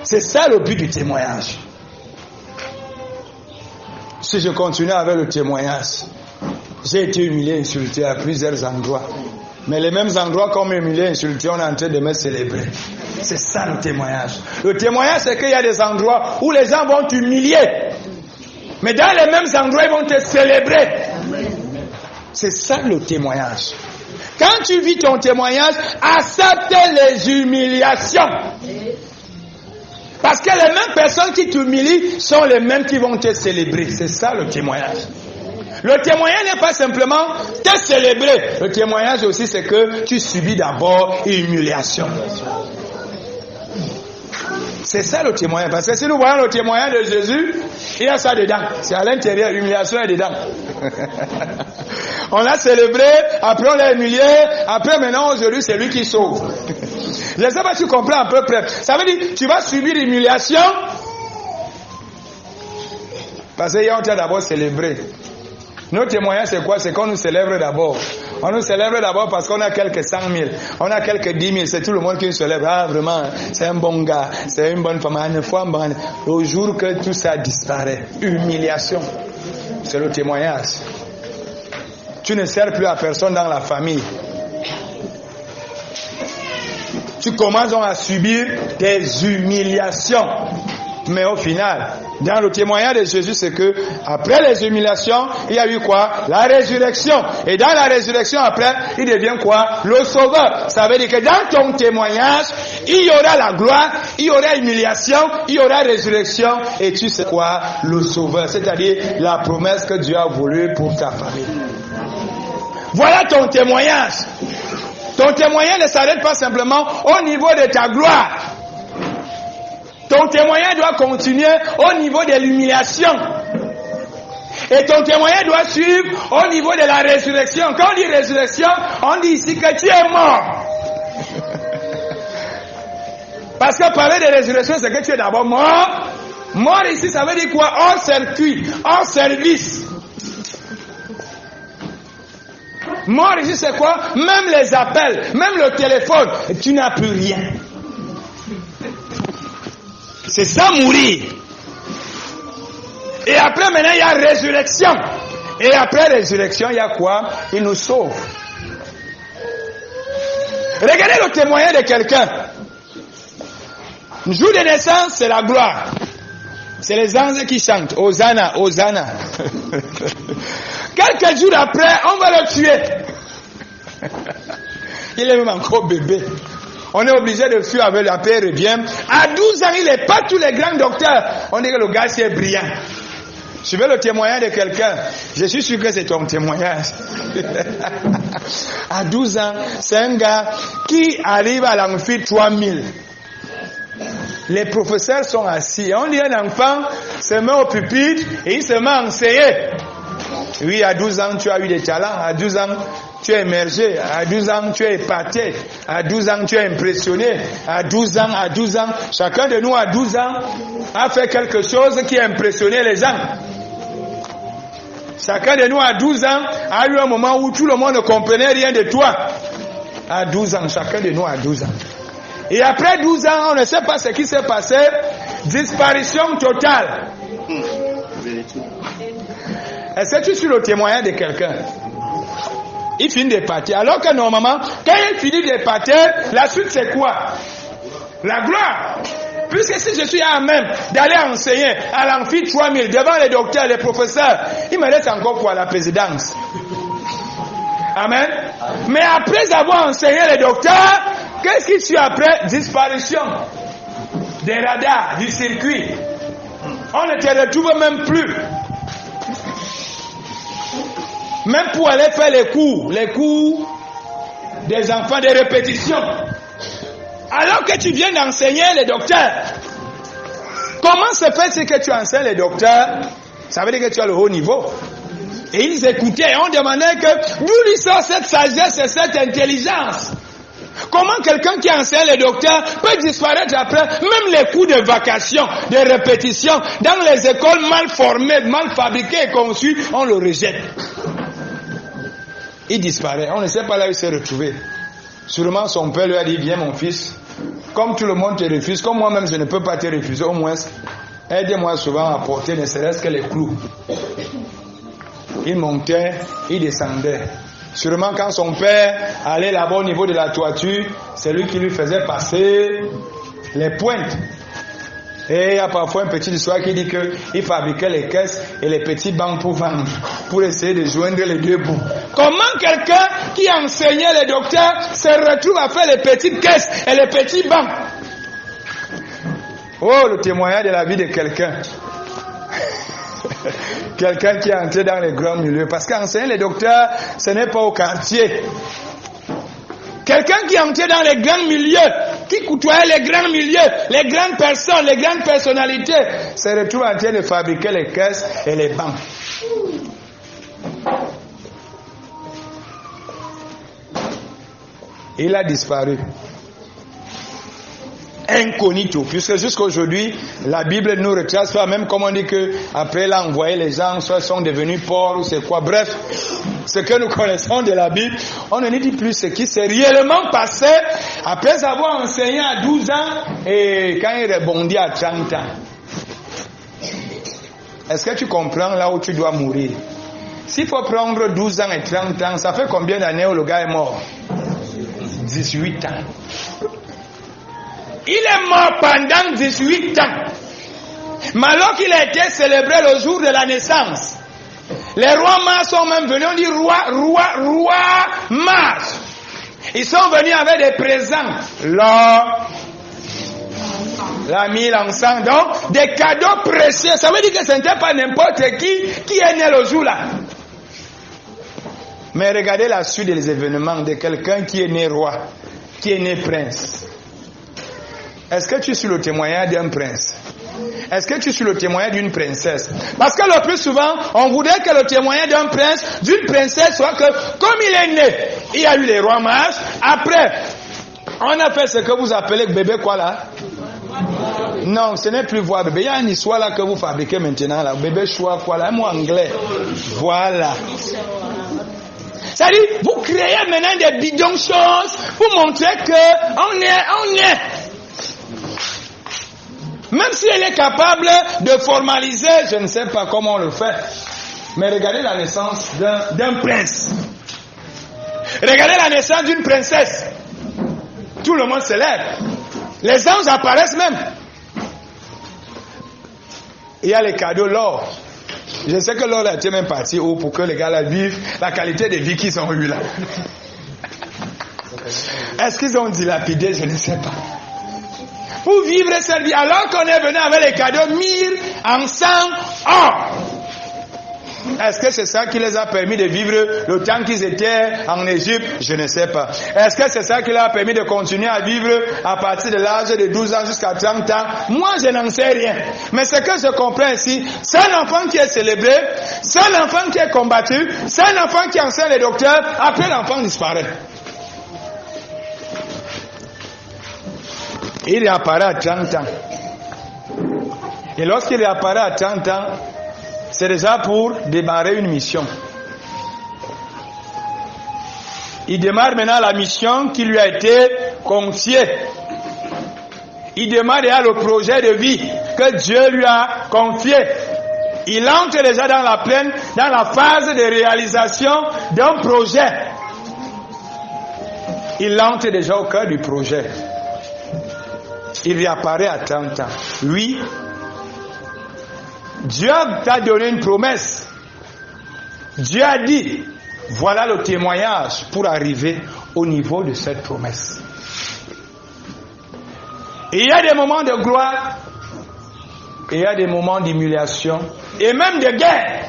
C'est ça le but du témoignage. Si je continue avec le témoignage, j'ai été humilié, insulté à plusieurs endroits. Mais les mêmes endroits qu'on m'humilié, insulté, on est en train de me célébrer. C'est ça le témoignage. Le témoignage, c'est qu'il y a des endroits où les gens vont t'humilier. Mais dans les mêmes endroits, ils vont te célébrer. C'est ça le témoignage. Quand tu vis ton témoignage, accepte les humiliations. Parce que les mêmes personnes qui t'humilient sont les mêmes qui vont te célébrer. C'est ça le témoignage. Le témoignage n'est pas simplement te célébrer. Le témoignage aussi, c'est que tu subis d'abord une humiliation. C'est ça le témoignage. Parce que si nous voyons le témoignage de Jésus, il y a ça dedans. C'est à l'intérieur, l'humiliation est dedans. On l'a célébré, après on l'a humilié, après maintenant aujourd'hui c'est lui qui sauve. Je ne sais pas si tu comprends à peu près. Ça veut dire tu vas subir l'humiliation parce qu'on t'a d'abord célébré. Notre témoignage c'est quoi? C'est qu'on nous célèbre d'abord. On nous célèbre d'abord parce qu'on a quelques 100 000, on a quelques 10 000, c'est tout le monde qui nous célèbre. Ah vraiment, c'est un bon gars, c'est une bonne femme. Une fois, le jour que tout ça disparaît, humiliation, c'est le témoignage. Tu ne sers plus à personne dans la famille. Tu commences donc à subir des humiliations. Mais au final, dans le témoignage de Jésus, c'est que après les humiliations, il y a eu quoi? La résurrection. Et dans la résurrection, après, il devient quoi? Le sauveur. Ça veut dire que dans ton témoignage, il y aura la gloire, il y aura humiliation, il y aura résurrection, et tu sais quoi? Le sauveur. C'est-à-dire la promesse que Dieu a voulu pour ta famille. Voilà ton témoignage. Ton témoignage ne s'arrête pas simplement au niveau de ta gloire. Ton témoignage doit continuer au niveau de l'humiliation. Et ton témoignage doit suivre au niveau de la résurrection. Quand on dit résurrection, on dit ici que tu es mort. Parce que parler de résurrection, c'est que tu es d'abord mort. Mort ici, ça veut dire quoi? Hors circuit, hors service. Mort ici, c'est quoi? Même les appels, même le téléphone, tu n'as plus rien. C'est ça mourir. Et après, maintenant, il y a résurrection. Et après résurrection, il y a quoi? Il nous sauve. Regardez le témoignage de quelqu'un. Le jour de naissance, c'est la gloire. C'est les anges qui chantent. Hosanna, Hosanna. Quelques jours après, on va le tuer. Il est même encore bébé. On est obligé de fuir avec la paix revient. À 12 ans, il n'est pas tous les grands docteurs. On dit que le gars, c'est brillant. Suivez le témoignage de quelqu'un. Je suis sûr que c'est ton témoignage. À 12 ans, c'est un gars qui arrive à l'amphi 3000. Les professeurs sont assis. On dit un enfant se met au pupitre et il se met à enseigner. Oui, à 12 ans, tu as eu des talents. À 12 ans, tu es émergé. À 12 ans, tu es épaté. À 12 ans, tu es impressionné. À 12 ans, chacun de nous à 12 ans a fait quelque chose qui a impressionné les gens. Chacun de nous à 12 ans a eu un moment où tout le monde ne comprenait rien de toi. À 12 ans, chacun de nous à 12 ans. Et après 12 ans, on ne sait pas ce qui s'est passé. Disparition totale. Est-ce que tu suis le témoignage de quelqu'un? Il finit d'épater. Alors que normalement, quand il finit d'épater, la suite c'est quoi? La gloire. Puisque si je suis à même d'aller enseigner à l'amphi 3000 devant les docteurs, les professeurs, il me laisse encore quoi? La présidence. Amen. Mais après avoir enseigné les docteurs, qu'est-ce qui suit après? Disparition des radars, du circuit. On ne te retrouve même plus. Même pour aller faire les cours des enfants, des répétitions. Alors que tu viens d'enseigner les docteurs. Comment se fait-il que tu enseignes les docteurs? Ça veut dire que tu as le haut niveau. Et ils écoutaient et on demandait que d'où lui sort cette sagesse et cette intelligence. Comment quelqu'un qui enseigne les docteurs peut disparaître après même les cours de vacation, de répétition, dans les écoles mal formées, mal fabriquées et conçues, on le rejette. Il disparaît. On ne sait pas là où il s'est retrouvé. Sûrement son père lui a dit, viens mon fils, comme tout le monde te refuse, comme moi-même je ne peux pas te refuser, au moins aide-moi souvent à porter ne serait-ce que les clous. Il montait, il descendait. Sûrement quand son père allait là-bas au niveau de la toiture, c'est lui qui lui faisait passer les pointes. Et il y a parfois un petit histoire qui dit qu'il fabriquait les caisses et les petits bancs pour vendre, pour essayer de joindre les deux bouts. Comment quelqu'un qui enseignait les docteurs se retrouve à faire les petites caisses et les petits bancs? Oh, le témoignage de la vie de quelqu'un. Quelqu'un qui est entré dans les grands milieux. Parce qu'enseigner les docteurs, ce n'est pas au quartier. Quelqu'un qui est entré dans les grands milieux, qui côtoyait les grands milieux, les grandes personnes, les grandes personnalités, se retrouve en train de fabriquer les caisses et les bancs. Il a disparu. Incognito, puisque jusqu'aujourd'hui, la Bible nous retrace pas, même comme on dit que après il a envoyé les gens, soit sont devenus pauvres ou c'est quoi, bref, ce que nous connaissons de la Bible, on ne dit plus ce qui s'est réellement passé après avoir enseigné à 12 ans et quand il rebondit à 30 ans. Est-ce que tu comprends là où tu dois mourir? S'il faut prendre 12 ans et 30 ans, ça fait combien d'années où le gars est mort? 18 ans. Il est mort pendant 18 ans. Mais alors qu'il a été célébré le jour de la naissance, les rois mages sont même venus, on dit roi mages. Ils sont venus avec des présents. L'ami, l'encens, donc des cadeaux précieux. Ça veut dire que ce n'était pas n'importe qui est né le jour-là. Mais regardez la suite des événements de quelqu'un qui est né roi, qui est né prince. Est-ce que tu suis le témoignage d'un prince? Est-ce que tu suis le témoignage d'une princesse? Parce que le plus souvent, on voudrait que le témoignage d'un prince, d'une princesse, soit que, comme il est né, il y a eu les rois mages. Après, on a fait ce que vous appelez bébé quoi là? Non, ce n'est plus voix bébé. Il y a une histoire là que vous fabriquez maintenant là. Bébé choix quoi là? Un mot anglais. Voilà. C'est-à-dire, vous créez maintenant des bidons choses pour montrer que on est. Même si elle est capable de formaliser, je ne sais pas comment on le fait. Mais regardez la naissance d'un prince. Regardez la naissance d'une princesse. Tout le monde se lève. Les anges apparaissent même. Il y a les cadeaux, l'or. Je sais que l'or a été même parti haut pour que les gars là vivent la qualité de vie qu'ils ont eu là. Est-ce qu'ils ont dilapidé? Je ne sais pas. Pour vivre cette vie, alors qu'on est venu avec les cadeaux, myrrhe, encens, or. Est-ce que c'est ça qui les a permis de vivre le temps qu'ils étaient en Égypte? Je ne sais pas. Est-ce que c'est ça qui leur a permis de continuer à vivre à partir de l'âge de 12 ans jusqu'à 30 ans? Moi, je n'en sais rien. Mais ce que je comprends ici, c'est un enfant qui est célébré, c'est un enfant qui est combattu, c'est un enfant qui enseigne les docteurs, après l'enfant disparaît. Il réapparaît à 30 ans. Et lorsqu'il réapparaît à 30 ans, c'est déjà pour démarrer une mission. Il démarre maintenant la mission qui lui a été confiée. Il démarre déjà le projet de vie que Dieu lui a confié. Il entre déjà dans la plaine, dans la phase de réalisation d'un projet. Il entre déjà au cœur du projet. Il réapparaît à 30 ans. Oui, Dieu t'a donné une promesse. Dieu a dit, voilà le témoignage pour arriver au niveau de cette promesse. Et il y a des moments de gloire, et il y a des moments d'humiliation, et même de guerre.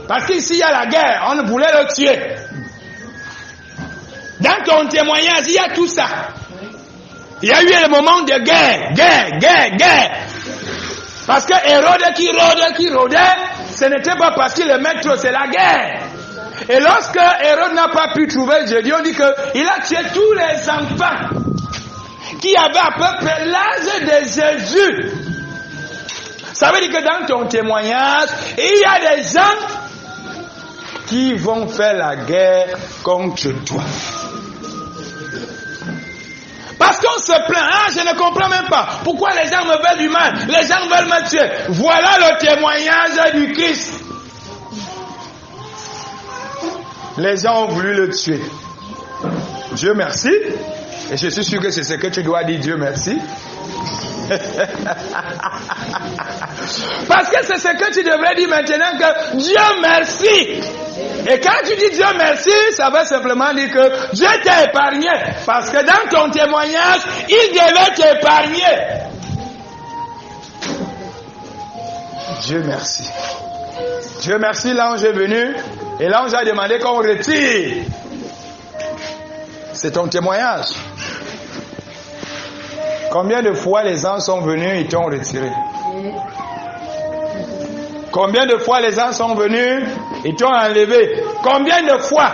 Parce qu'ici il y a la guerre, on voulait le tuer. Dans ton témoignage, il y a tout ça. Il y a eu des moments de guerre. Parce que Hérode qui rôdait, ce n'était pas parce qu'il est maître, c'est la guerre. Et lorsque Hérode n'a pas pu trouver Jésus, on dit qu'il a tué tous les enfants qui avaient à peu près l'âge de Jésus. Ça veut dire que dans ton témoignage, il y a des gens qui vont faire la guerre contre toi. Parce qu'on se plaint, je ne comprends même pas. Pourquoi les gens me veulent du mal? Les gens veulent me tuer. Voilà le témoignage du Christ. Les gens ont voulu le tuer. Dieu merci. Et je suis sûr que c'est ce que tu dois dire, Dieu merci. Parce que c'est ce que tu devrais dire maintenant, que Dieu merci. Et quand tu dis Dieu merci, ça veut simplement dire que Dieu t'a épargné. Parce que dans ton témoignage, il devait t'épargner. Dieu merci. Dieu merci, l'ange est venu. Et l'ange a demandé qu'on retire. C'est ton témoignage. Combien de fois les anges sont venus et t'ont retiré? Combien de fois les anges sont venus et t'ont enlevé? Combien de fois?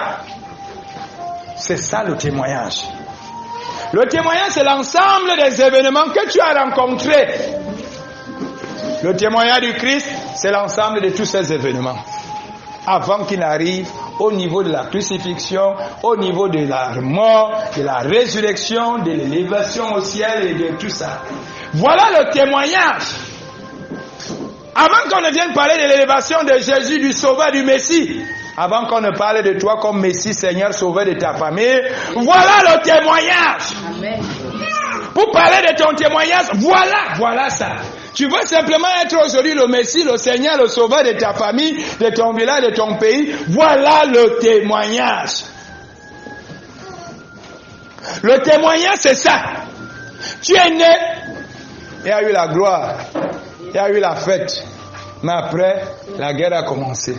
C'est ça le témoignage. Le témoignage, c'est l'ensemble des événements que tu as rencontrés. Le témoignage du Christ, c'est l'ensemble de tous ces événements. Avant qu'il n'arrive au niveau de la crucifixion, au niveau de la mort, de la résurrection, de l'élévation au ciel et de tout ça. Voilà le témoignage. Avant qu'on ne vienne parler de l'élévation de Jésus, du Sauveur, du Messie, avant qu'on ne parle de toi comme Messie, Seigneur, Sauveur de ta famille, voilà le témoignage. Amen. Pour parler de ton témoignage, voilà ça. Tu veux simplement être aujourd'hui le Messie, le Seigneur, le Sauveur de ta famille, de ton village, de ton pays. Voilà le témoignage. Le témoignage, c'est ça. Tu es né, il y a eu la gloire, il y a eu la fête. Mais après, la guerre a commencé.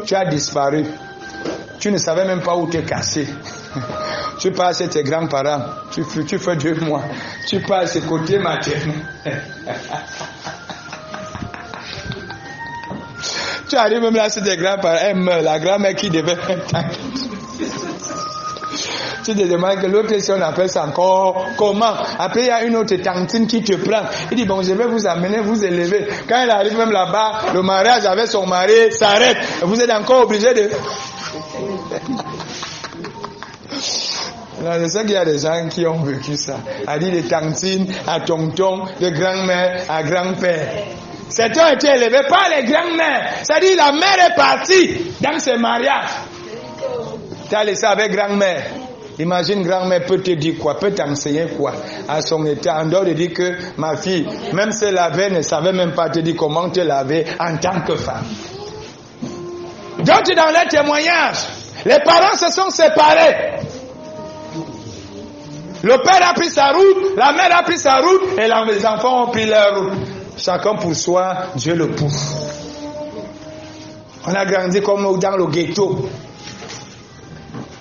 Tu as disparu. Tu ne savais même pas où t'es cassé. Tu pars chez tes grands-parents. Tu fais 2 mois. Tu pars à ce côté maternel. Tu arrives même là chez tes grands-parents. Elle meurt. La grand-mère qui devait faire t'inquiète. Tu te demandes que l'autre, si on appelle ça encore comment. Après, il y a une autre tantine qui te prend. Il dit, bon, je vais vous amener, vous élever. Quand il arrive même là-bas, le mariage avec son mari s'arrête. Vous êtes encore obligé de... Je sais qu'il y a des gens qui ont vécu ça. A dit de tantine à tonton, de grand-mère à grand-père. Certains ont été élevés par les grands-mères. C'est-à-dire la mère est partie dans ce mariage. Tu as laissé avec grand-mère. Imagine grand-mère peut te dire quoi, peut t'enseigner quoi à son état. En dehors de dire que ma fille, même si elle lavait, ne savait même pas te dire comment te laver en tant que femme. Donc dans les témoignages, les parents se sont séparés. Le père a pris sa route, la mère a pris sa route et les enfants ont pris leur route. Chacun pour soi, Dieu le pousse. On a grandi comme dans le ghetto.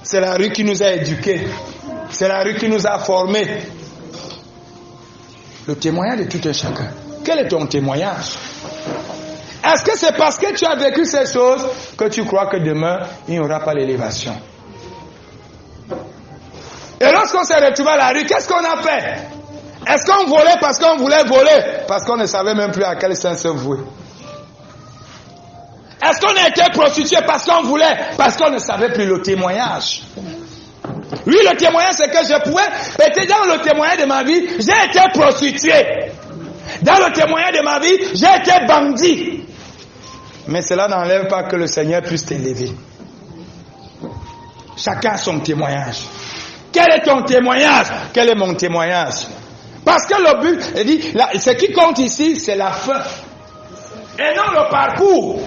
C'est la rue qui nous a éduqués. C'est la rue qui nous a formés. Le témoignage de tout un chacun. Quel est ton témoignage? Est-ce que c'est parce que tu as vécu ces choses que tu crois que demain, il n'y aura pas l'élévation? Et lorsqu'on s'est retrouvé à la rue, qu'est-ce qu'on a fait? Est-ce qu'on volait parce qu'on voulait voler? Parce qu'on ne savait même plus à quel sens se vouer. Est-ce qu'on a été prostitué parce qu'on voulait? Parce qu'on ne savait plus le témoignage. Oui, le témoignage, c'est que je pouvais être dans le témoignage de ma vie, j'ai été prostitué. Dans le témoignage de ma vie, j'ai été bandit. Mais cela n'enlève pas que le Seigneur puisse t'élever. Chacun a son témoignage. Quel est ton témoignage? Quel est mon témoignage? Parce que le but, il dit, ce qui compte ici, c'est la fin. Et non le parcours.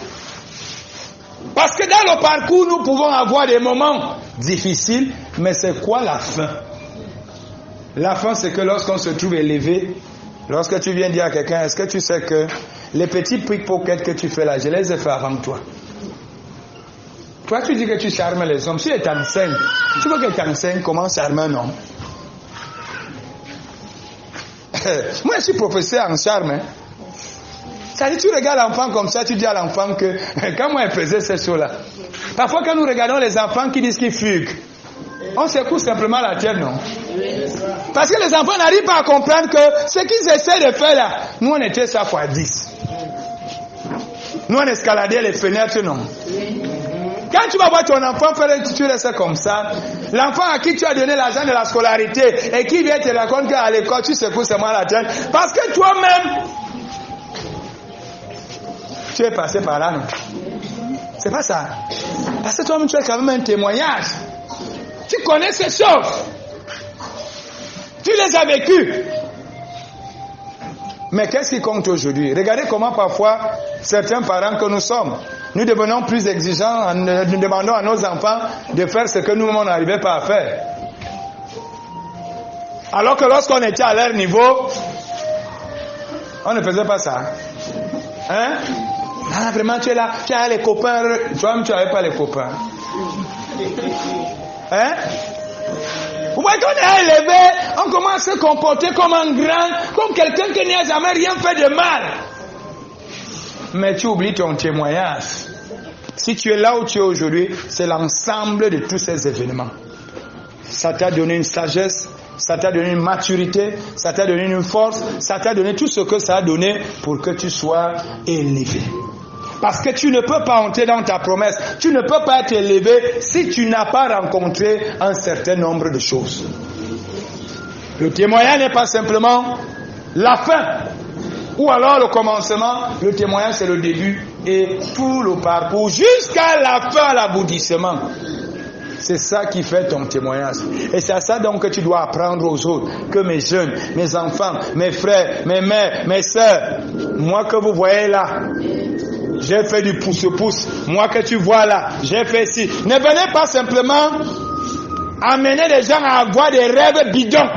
Parce que dans le parcours, nous pouvons avoir des moments difficiles, mais c'est quoi la fin? La fin, c'est que lorsqu'on se trouve élevé, lorsque tu viens dire à quelqu'un, est-ce que tu sais que les petits pickpockets que tu fais là, je les ai fait avant toi? Toi, tu dis que tu charmes les hommes. Si tu t'enseignes, tu veux que tu t'enseignes comment charmer un homme? Moi, je suis professeur en charme. Hein. Ça dit, tu regardes l'enfant comme ça, tu dis à l'enfant que quand moi, elle faisait ces choses-là. Parfois, quand nous regardons les enfants qui disent qu'ils fuguent, on secoue simplement la tête, non? Parce que les enfants n'arrivent pas à comprendre que ce qu'ils essaient de faire là, nous, on était ça fois 10. Nous, on escaladait les fenêtres, non? Quand tu vas voir ton enfant faire un tutu ça comme ça, l'enfant à qui tu as donné l'argent de la scolarité et qui vient te raconter qu'à l'école, tu secoues seulement la tête. Parce que toi-même, tu es passé par là, non? C'est pas ça. Parce que toi-même, tu as quand même un témoignage. Tu connais ces choses. Tu les as vécues. Mais qu'est-ce qui compte aujourd'hui? Regardez comment parfois, certains parents que nous sommes, nous devenons plus exigeants, nous demandons à nos enfants de faire ce que nous-mêmes on n'arrivait pas à faire. Alors que lorsqu'on était à leur niveau, on ne faisait pas ça. Hein? Ah, vraiment, tu es là, tu as les copains, toi-même tu n'avais pas les copains. Hein? Vous voyez qu'on est élevé, on commence à se comporter comme un grand, comme quelqu'un qui n'a jamais rien fait de mal. Mais tu oublies ton témoignage. Si tu es là où tu es aujourd'hui, c'est l'ensemble de tous ces événements. Ça t'a donné une sagesse, ça t'a donné une maturité, ça t'a donné une force, ça t'a donné tout ce que ça a donné pour que tu sois élevé. Parce que tu ne peux pas entrer dans ta promesse, tu ne peux pas être élevé si tu n'as pas rencontré un certain nombre de choses. Le témoignage n'est pas simplement la fin, ou alors le commencement. Le témoignage c'est le début et tout le parcours jusqu'à la fin, l'aboutissement. C'est ça qui fait ton témoignage. Et c'est à ça donc que tu dois apprendre aux autres, que mes jeunes, mes enfants, mes frères, mes mères, mes soeurs, moi que vous voyez là, j'ai fait du pouce-pouce. Moi que tu vois là, j'ai fait ci. Ne venez pas simplement amener les gens à avoir des rêves bidons.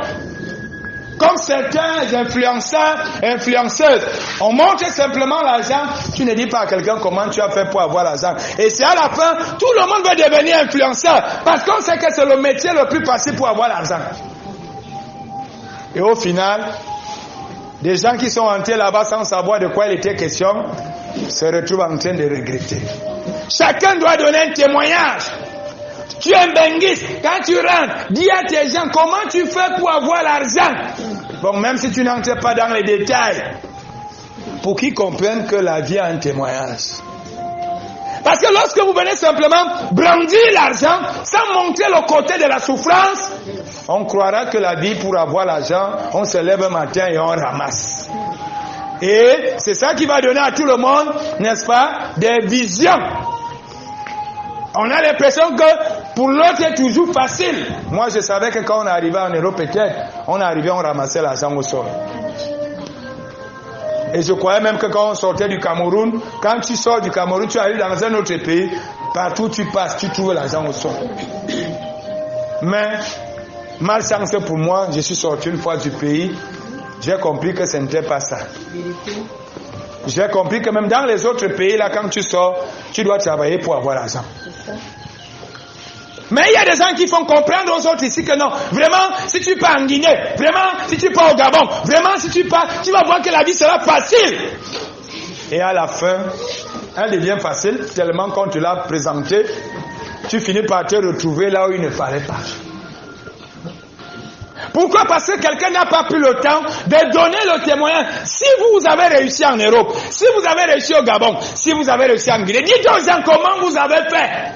Comme certains influenceurs, influenceuses. On montre simplement l'argent. Tu ne dis pas à quelqu'un comment tu as fait pour avoir l'argent. Et c'est à la fin, tout le monde veut devenir influenceur. Parce qu'on sait que c'est le métier le plus facile pour avoir l'argent. Et au final, des gens qui sont entrés là-bas sans savoir de quoi il était question, se retrouvent en train de regretter. Chacun doit donner un témoignage. Tu es un benguiste. Quand tu rentres, dis à tes gens comment tu fais pour avoir l'argent. Bon, même si tu n'entres pas dans les détails, pour qu'ils comprennent que la vie a un témoignage. Parce que lorsque vous venez simplement brandir l'argent, sans montrer le côté de la souffrance, on croira que la vie, pour avoir l'argent, on se lève un matin et on ramasse. Et c'est ça qui va donner à tout le monde, n'est-ce pas, des visions. On a l'impression que pour l'autre c'est toujours facile. Moi je savais que quand on arrivait en Europe peut-être, on arrivait, on ramassait l'argent au sol. Et je croyais même que quand on sortait du Cameroun, quand tu sors du Cameroun, tu arrives dans un autre pays, partout où tu passes, tu trouves l'argent au sol. Mais, malchance pour moi, je suis sorti une fois du pays, j'ai compris que ce n'était pas ça. J'ai compris que même dans les autres pays, là, quand tu sors, tu dois travailler pour avoir l'argent. Mais il y a des gens qui font comprendre aux autres ici que non, vraiment, si tu pars en Guinée, vraiment, si tu pars au Gabon, vraiment, si tu pars, tu vas voir que la vie sera facile. Et à la fin, elle devient facile, tellement quand tu l'as présentée, tu finis par te retrouver là où il ne fallait pas. Pourquoi? Parce que quelqu'un n'a pas pris le temps de donner le témoignage. Si vous avez réussi en Europe, si vous avez réussi au Gabon, si vous avez réussi en Guinée, dites aux gens comment vous avez fait.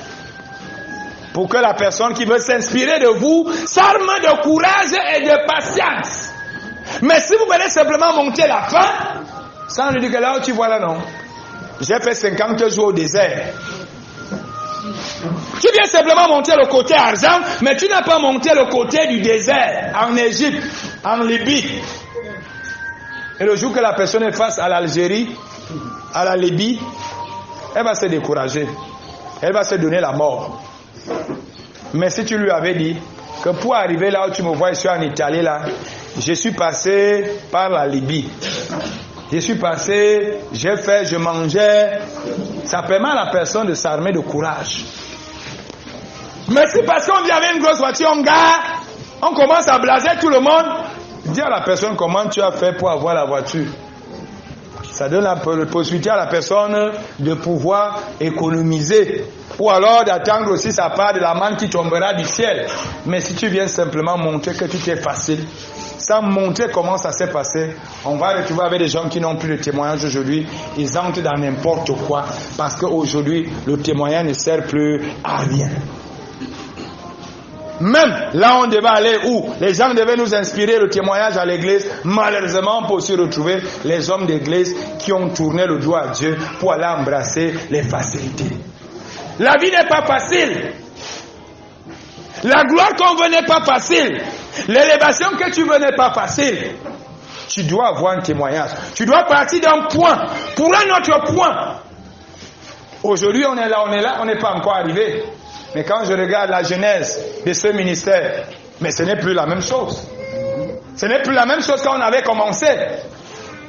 Pour que la personne qui veut s'inspirer de vous s'arme de courage et de patience. Mais si vous venez simplement monter la fin, sans lui dire que là où tu vois là, non. J'ai fait 50 jours au désert. Tu viens simplement monter le côté argent, mais tu n'as pas monté le côté du désert, en Égypte, en Libye. Et le jour que la personne est face à l'Algérie, à la Libye, elle va se décourager. Elle va se donner la mort. Mais si tu lui avais dit que pour arriver là où tu me vois, je suis en Italie là, je suis passé par la Libye. Je suis passé, j'ai fait, je mangeais. Ça permet à la personne de s'armer de courage. Mais si parce qu'on vient avec une grosse voiture, on commence à blaser tout le monde, dis à la personne comment tu as fait pour avoir la voiture. Ça donne la possibilité à la personne de pouvoir économiser. Ou alors d'attendre aussi sa part de la manne qui tombera du ciel. Mais si tu viens simplement montrer que tout est facile, sans montrer comment ça s'est passé, on va retrouver avec des gens qui n'ont plus de témoignage aujourd'hui. Ils entrent dans n'importe quoi. Parce qu'aujourd'hui, le témoignage ne sert plus à rien. Même là on devait aller où les gens devaient nous inspirer le témoignage à l'église. Malheureusement on peut aussi retrouver les hommes d'église qui ont tourné le dos à Dieu pour aller embrasser les facilités. La vie n'est pas facile. La gloire qu'on veut n'est pas facile. L'élévation que tu veux n'est pas facile. Tu dois avoir un témoignage. Tu dois partir d'un point pour un autre point. Aujourd'hui on est là, on n'est pas encore arrivé. Mais quand je regarde la genèse de ce ministère, mais ce n'est plus la même chose. Ce n'est plus la même chose quand on avait commencé.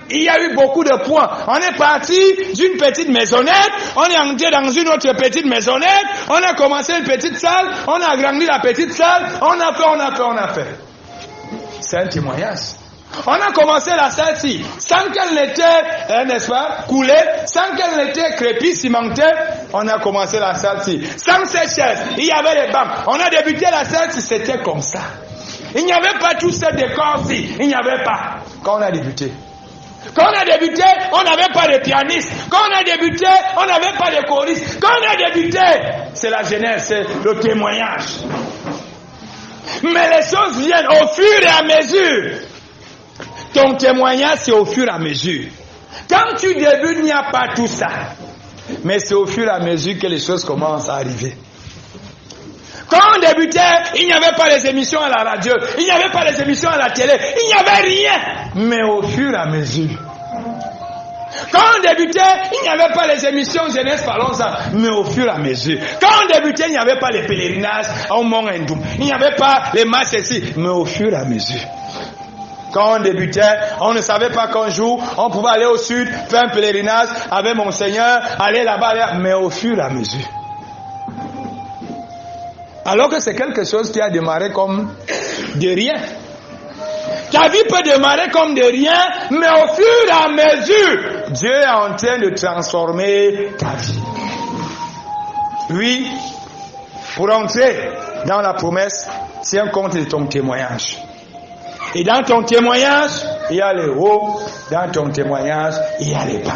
Il y a eu beaucoup de points. On est parti d'une petite maisonnette, on est entré dans une autre petite maisonnette, on a commencé une petite salle, on a agrandi la petite salle, on a fait. C'est un témoignage. On a commencé la salle-ci sans qu'elle n'était, n'est-ce pas, coulée, sans qu'elle n'était crépie, cimentée. On a commencé la salle-ci sans ces chaises. Il y avait les bancs. On a débuté la salle-ci, c'était comme ça. Il n'y avait pas tout ce décor-ci. Il n'y avait pas. Quand on a débuté. Quand on a débuté, on n'avait pas de pianiste. Quand on a débuté, on n'avait pas de choriste. Quand on a débuté, c'est la genèse, c'est le témoignage. Mais les choses viennent au fur et à mesure. Ton témoignage, c'est au fur et à mesure. Quand tu débutes, il n'y a pas tout ça. Mais c'est au fur et à mesure que les choses commencent à arriver. Quand on débutait, il n'y avait pas les émissions à la radio, il n'y avait pas les émissions à la télé, il n'y avait rien. Mais au fur et à mesure. Quand on débutait, il n'y avait pas les émissions jeunesse parlons-en, mais au fur et à mesure. Quand on débutait, il n'y avait pas les pèlerinages au Mont Hindoum, il n'y avait pas les masses ici, mais au fur et à mesure. Quand on débutait, on ne savait pas qu'un jour, on pouvait aller au sud, faire un pèlerinage avec mon Seigneur, aller là-bas, mais au fur et à mesure. Alors que c'est quelque chose qui a démarré comme de rien. Ta vie peut démarrer comme de rien, mais au fur et à mesure, Dieu est en train de transformer ta vie. Oui, pour entrer dans la promesse, tiens compte de ton témoignage. Et dans ton témoignage, il y a les hauts. Dans ton témoignage, il y a les bas.